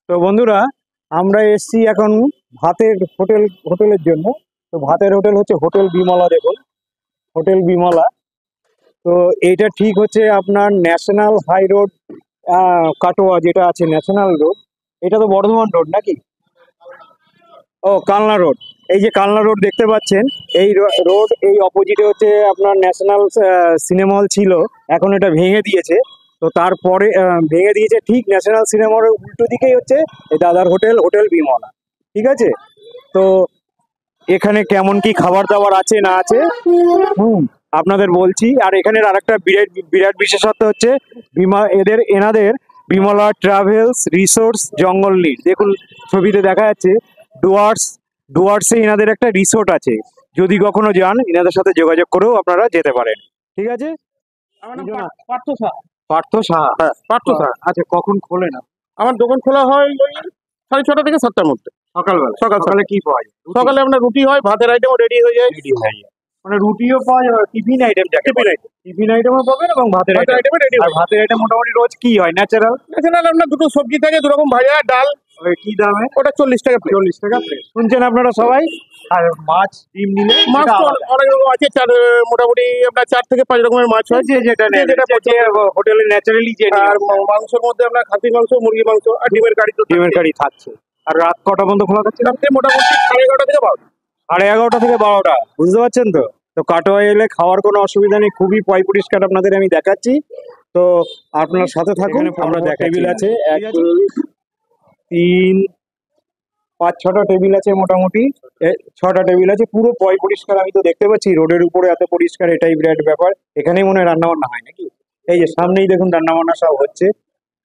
তো বন্ধুরা, আমরা এসছি এখন ভাতের হোটেলের জন্য। তো ভাতের হোটেল হচ্ছে হোটেল বিমলা। দেখুন, হোটেল বিমলা। তো এইটা ঠিক হচ্ছে আপনার ন্যাশনাল হাই রোড, কাটোয়া যেটা আছে ন্যাশনাল রোড। এটা তো বর্ধমান রোড নাকি? ও, কালনা রোড। এই যে কালনা রোড দেখতে পাচ্ছেন, এই রোড এই অপোজিটে হচ্ছে আপনার ন্যাশনাল সিনেমা হল ছিল, এখন এটা ভেঙে দিয়েছে। তো তারপরে ভেঙে দিয়েছে, ঠিক ন্যাশনাল সিনেমা হলের উল্টো দিকেই হচ্ছে এই দাদার হোটেল, হোটেল বিমলা। ঠিক আছে। তো এখানে কেমন কি খাবার দাবার আছে না আছে আপনাদের বলছি। আর এখানের আরেকটা বিরাট বিরাট বিশেষত্ব হচ্ছে এনাদের বিমলা ট্রাভেলস রিসোর্টস জঙ্গল লীড। দেখুন, ছবিতে দেখা যাচ্ছে ডুয়ার্সে এনাদের একটা রিসোর্ট আছে। যদি কখনো যান, এনাদের সাথে যোগাযোগ করেও আপনারা যেতে পারেন। ঠিক আছে। আমার নাম পার্থ সাহা। পার্থ সাহা। হ্যাঁ, পার্থ সাহা। আচ্ছা, কখন খোলেন? আমার দোকান খোলা হয় ওই 6:30 থেকে 7টার মধ্যে। সকালবেলা। সকালে সকালে কি পাওয়া যায়? সকালে আপনার রুটি হয়, ভাতের আইটেমও রেডি হয়ে যায়। রেডি হয়ে যায়, মানে রুটিও পাওয়া যাবে, টিফিন আইটেম যাকে টিফিন বলে। আইটেম টিফিন আইটেমও পাবেন এবং ভাতের আইটেমে রেডি আর হয়। ভাতের আইটেম মোটামুটি রোজ কি হয়? ন্যাচারাল। এছাড়া আপনার দুটো সবজি থাকে, দু রকম ভাজা, ডাল। ওই কি দামে? ওটা 40 টাকা প্লেট। 40 টাকা প্লেট। শুনছেন আপনারা সবাই। আর মাছ ডিম নিলে মাছ সেটা তো আলাদা। অনেক রকম আছে, মোটামুটি আপনার 4 থেকে 5 রকমের মাছ হয়। যেটা হোটেলে ন্যাচারালি যে আর মাংসের মধ্যে আপনার খাসি মাংস, মুরগি মাংস আর ডিমের কারি তো ডিমের কারি থাকছে। আর রাত কটা পর্যন্ত খোলা থাকছে? রাত্রে মোটামুটি 11:30 থেকে 12টা। 11:30 থেকে 12টা। বুঝতে পারছেন তো? তো কাটোয়ায় এলে খাওয়ার কোনো অসুবিধা নেই, খুবই পরিষ্কার আপনাদের আমি দেখাচ্ছি। তো আপনার সাথে থাকুন। আমরা টেবিল আছে 1 2 3 5 6টা টেবিল আছে মোটামুটি। 6টা টেবিল আছে, পুরো পরিষ্কার। আমি তো দেখতে পাচ্ছি রোডের উপরে এত পরিষ্কার, এটাই বিরাট ব্যাপার। এখানেই মনে হয় রান্না বান্না হয় নাকি? এই যে সামনেই দেখুন রান্না বান্না সব হচ্ছে,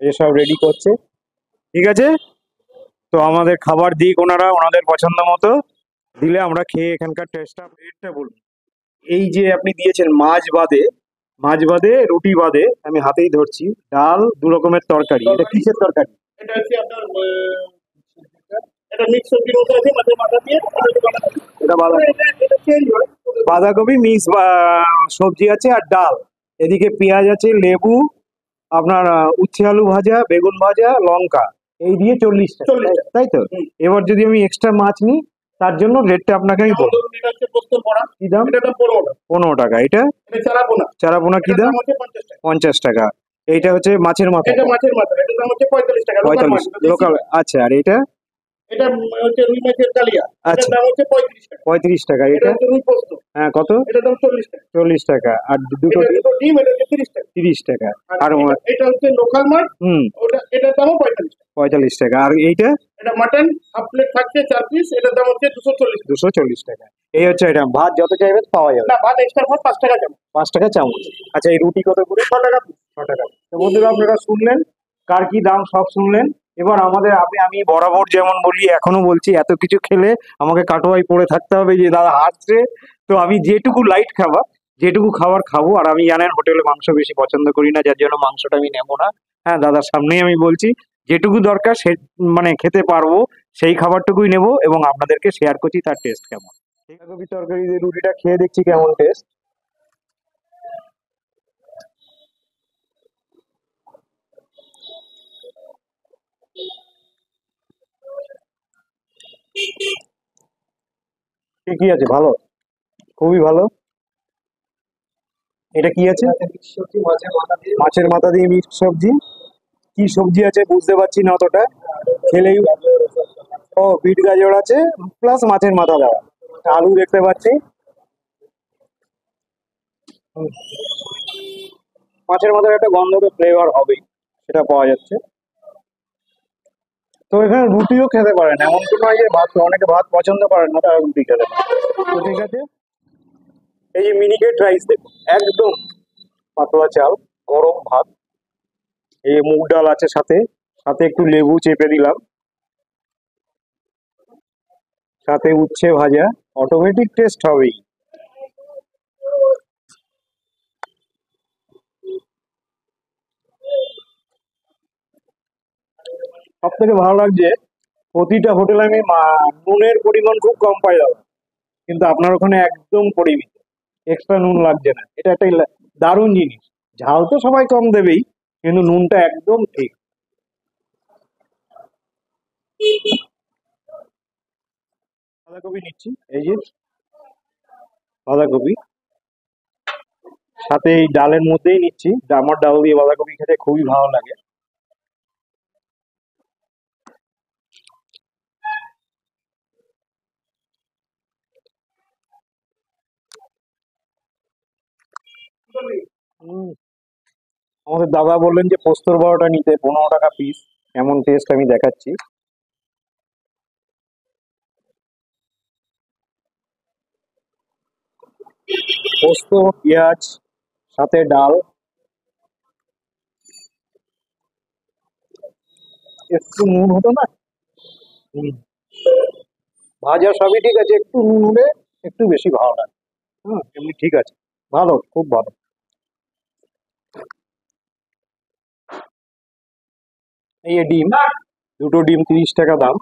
এই যে সব রেডি করছে। ঠিক আছে। তো আমাদের খাবার দিক ওনারা ওনাদের পছন্দ মতো দিলে আমরা খেয়ে এখানকার রেটটা বলুন। এই যে আপনি দিয়েছেন মাছ বাদে রুটি বাদে, আমি হাতেই ধরছি, ডাল, 2 রকমের তরকারি। এটা কিসের তরকারি? এটা হচ্ছে আপনার এটা মিক্স সবজির মধ্যে আছে, মাছের মাথা দিয়ে এটা এটা চেঞ্জ হয়। বাঁধাকপি মিক্স সবজি আছে আর ডাল। এদিকে পেঁয়াজ আছে, লেবু, আপনার উচ্ছে আলু ভাজা, বেগুন ভাজা, লঙ্কা। এই দিয়ে 40 টাকা, 40 টাকা। তাই তো? এবার যদি আমি এক্সট্রা মাছ নিই, তার জন্য রেটটা আপনাকে আমি বলবো। এটা হচ্ছে পোস্তর বড়া। কি দাম? এটা দাম 15 টাকা। 15 টাকা। এটা এটা চারাপোনা। চারাপোনা কি এটার দাম? দাম হচ্ছে 50 টাকা। 50 টাকা। এইটা হচ্ছে মাছের মাথা। এটা মাছের মাথা, এটার দাম হচ্ছে 45 টাকা। লোকাল মাছ, 45 লোকাল। আচ্ছা, আর এটা? এটা হচ্ছে রুই মাছের কালিয়া। এটার আচ্ছা, দাম হচ্ছে 35 টাকা। 35 টাকা। এটা এটা? হচ্ছে রুই পোস্ত। হ্যাঁ, কত? এটার দাম 40 টাকা। 40 টাকা। আর দুটো এটা দুটো ডিম, এটা হচ্ছে 30 টাকা। 30 টাকা। আর এটা হচ্ছে লোকাল মাছ। এটার দামও 45 টাকা। 45 টাকা। আর এইটা? এটা মাটন হাফ প্লেট থাকছে 4 পিস, এটার দাম হচ্ছে 240 টাকা। 240 টাকা। এই হচ্ছে এটা। ভাত যত চাইবেন পাওয়া যাবে? না, ভাত এক্সট্রা ভাত 5 টাকা দাম। 5 টাকা চামচ। আচ্ছা, এই রুটি কত করে? 6 টাকা। 6 টাকা। তো বন্ধুরা, আপনারা শুনলেন কার কি দাম, সব শুনলেন। এবার আমাদের আমি বরাবর যেমন বলি, এখনো বলছি, এত কিছু খেলে আমাকে কাটোয়ায় পড়ে থাকতে হবে যে দাদা হাসছে। তো আমি যেটুকু যেটুকু খাবার খাবো, আর আমি জানেন হোটেলে মাংস বেশি পছন্দ করি না, যার জন্য মাংসটা আমি নেবো না। হ্যাঁ, দাদার সামনেই আমি বলছি, যেটুকু দরকার সে মানে খেতে পারবো সেই খাবারটুকুই নেবো, এবং আপনাদেরকে শেয়ার করছি তার টেস্ট কেমন। বাঁধাকপি তরকারি দিয়ে রুটিটা খেয়ে দেখছি কেমন টেস্ট। ঠিকই আছে, ভালো, খুবই ভালো। এটা কি আছে? মাছের মাথা দিয়ে মিক্স সবজি। কি সবজি আছে বুঝতে পারছি না অতটা, খেলেই। ও, বিট গাজর আছে, প্লাস মাছের মাথা দেওয়া। আলু দেখতে পাচ্ছি। মাছের মাথার একটা গন্ধ তো ফ্লেভার হবেই, সেটা পাওয়া যাচ্ছে। তো এখানে রুটিও খেতে পারেন, এমন কোনো নয় যে অনেকে ভাত পছন্দ করেন না, তারা রুটি খেতে পারে। তো ঠিক আছে। এই যে মিনিকেট রাইস দেখুন, একদম পাতলা চাল, গরম ভাত, এই মুগ ডাল আছে সাথে, সাথে একটু লেবু চেপে দিলাম, সাথে উচ্ছে ভাজা। অটোমেটিক টেস্ট হবেই। সব থেকে ভালো লাগছে, প্রতিটা হোটেলে আমি নুনের পরিমাণ খুব কম পাই দাদা, কিন্তু আপনার ওখানে একদম পরিমিত, এক্সট্রা নুন লাগছে না। এটা একটা দারুণ জিনিস। ঝাল তো সবাই কম দেবেই, কিন্তু নুনটা একদম ঠিক। বাঁধাকপি নিচ্ছি, এই যে বাঁধাকপি, সাথে এই ডালের মধ্যেই নিচ্ছি। আমার ডাল দিয়ে বাঁধাকপি খেতে খুবই ভালো লাগে। হুম, আমাদের দাদা বললেন যে পোস্তর বড়াটা নিতে, 15 টাকা পিস। এমন টেস্ট আমি দেখাচ্ছি। পোস্ত, পেঁয়াজ, সাথে ডাল, একটু নুন হতো না? হুম, ভাজা সবই ঠিক আছে, একটু নুন হলে একটু বেশি ভালো লাগে। হুম, এমনি ঠিক আছে, ভালো, খুব ভালো। এই যে ডিম, দুটো ডিম 30 টাকা দাম।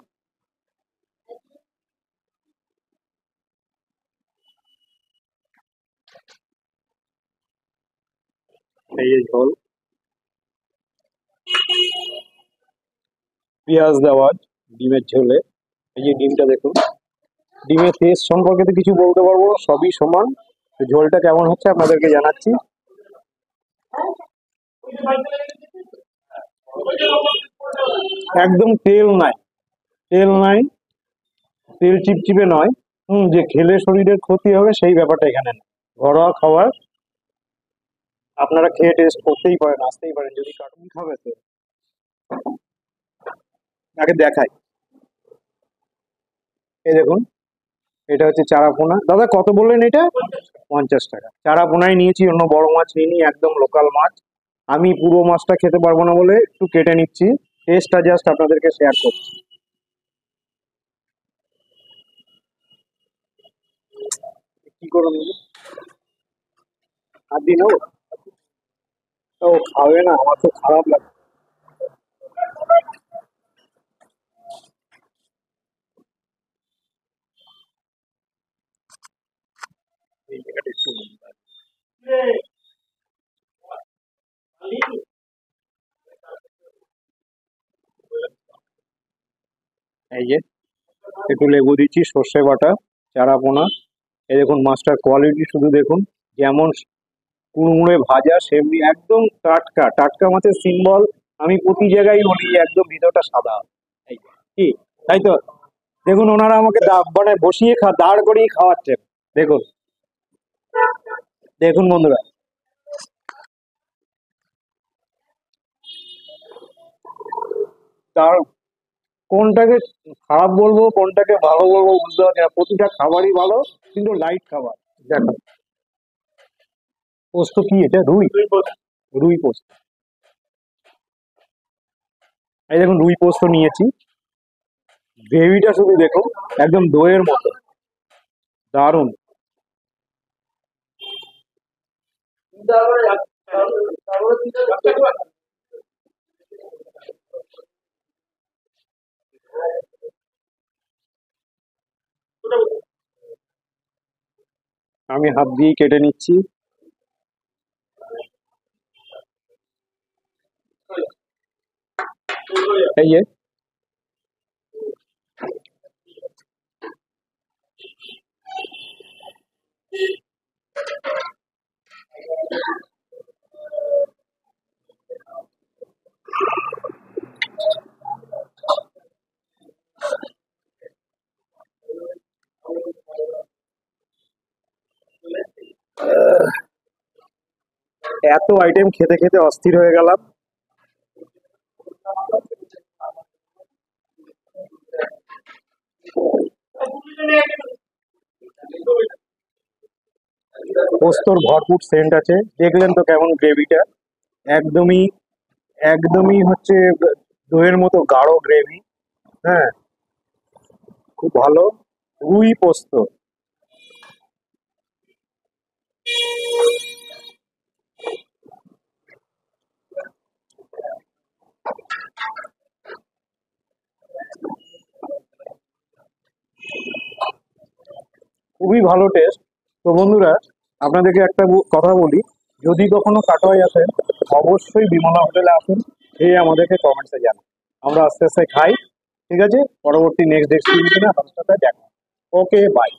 এই যে ঝোল, পেঁয়াজ দেওয়া ডিমের ঝোলে। এই যে ডিমটা দেখুন, ডিমের টেস্ট সম্পর্কে তো কিছু বলতে পারবো না, সবই সমান। তো ঝোলটা কেমন হচ্ছে আপনাদেরকে জানাচ্ছি। একদম তেল নাই, তেল নাই, তেল চিপচিপে নয়। যে খেলে শরীরের ক্ষতি হবে সেই ব্যাপারটা এখানে না। ঘরোয়া খাবার, আপনারা খেয়ে টেস্ট করতেই পারেন, আসতেই পারেন। যদি কার্টুন খাবে তো আগে দেখাই। এই দেখুন, এটা হচ্ছে চারাপোনা। দাদা কত বললেন এটা? 50 টাকা। চারাপোনায় নিয়েছি, অন্য বড় মাছ নিইনি, একদম লোকাল মাছ। আমি পুরো মাছটা খেতে পারবো না বলে একটু কেটে নিচ্ছি, টেস্টটা জাস্ট আপনাদেরকে শেয়ার করছি। কি করে নেবো? হাত দিয়ে নেবো? ও খাবে না, আমার তো খারাপ লাগে। এই জায়গাটা একটু নেবো। এই যে একটু লেবু দিচ্ছি, সর্ষে বাটা, চারাপোনা। এই দেখুন মাছটার কোয়ালিটি শুধু দেখুন, যেমন কুড়মুড়ে ভাজা সেমনি একদম টাটকা। টাটকা মাছের সিম্বল আমি প্রতি জায়গায় বলি যে একদম ভিতরটা সাদা। এই যে, কি তাই তো? দেখুন ওনারা আমাকে মানে বসিয়ে দাঁড় করিয়ে খাওয়াচ্ছেন। দেখুন, দেখুন বন্ধুরা, তার কোনটাকে খারাপ বলবো কোনটাকে ভালো বলবো বুঝতে পারছি না। প্রতিটা খাবারই ভালো, কিন্তু লাইট খাবার। দেখো, পোস্ত কি এটা? রুই, রুই পোস্ত। এই দেখুন রুই পোস্ত নিয়েছি, গ্রেভিটা শুধু দেখুন, একদম দইয়ের মতো, দারুণ। আমি হাত দিয়ে কেটে নিচ্ছি। এই যে এত আইটেম খেতে খেতে অস্থির হয়ে গেলাম। পোস্তর ভরপুর সেন্ট আছে, দেখলেন তো কেমন গ্রেভিটা, একদমই, একদমই হচ্ছে দইয়ের মতো গাঢ় গ্রেভি। হ্যাঁ, খুব ভালো। রুই পোস্ত, খুবই ভালো টেস্ট। তো বন্ধুরা, আপনাদেরকে একটা কথা বলি, যদি কখনো কাটোয়ায় আসেন অবশ্যই বিমলা হোটেলে আসুন, খেয়ে আমাদেরকে কমেন্টসে জানান। আমরা আস্তে আস্তে খাই। ঠিক আছে, পরবর্তী নেক্সট ডেস্টিনেশনে আপনার সাথে দেখা হবে। Okay bye.